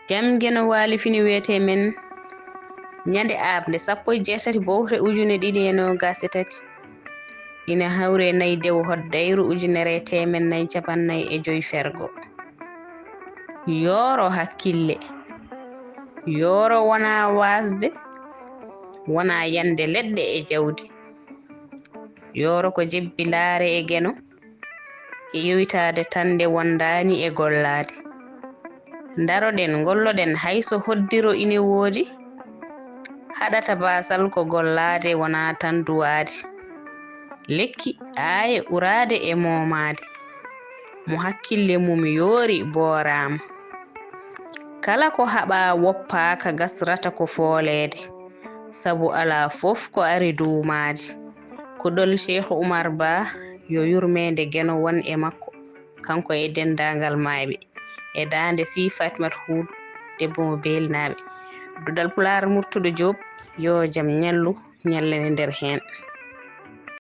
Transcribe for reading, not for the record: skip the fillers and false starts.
jamgeno waali fini wiyete men ñande Aaɓnde 18 Bowte 2023 ina hawre nayi dew hoddayru 1445 fergo. yooro hakkille, yooro wona wasde, wona yande leɗɗe e jawdi, yooro ko jebbi laare e geno e yowitade tande wondani e gollade. daroɗen golloɗen hayso hoddiro ine woodi, haɗata basal ko gollade wona tan duwade. lekki aaye urade e momade, mo hakkille mum yoori boorama. kala ko haɓa woppaka gasrata ko foolede, sabu ala fof ko ari duumade. kuɗol Cheikh Oumar Ba yo yurmede geno won e makko, kanko e dendagal mayɓe, e dande si Fatimat Huudu debbo mo belnaɓe. Duɗal Pulaar Murtuɗo Joob, yo jaam ñallu ñallane nder hen.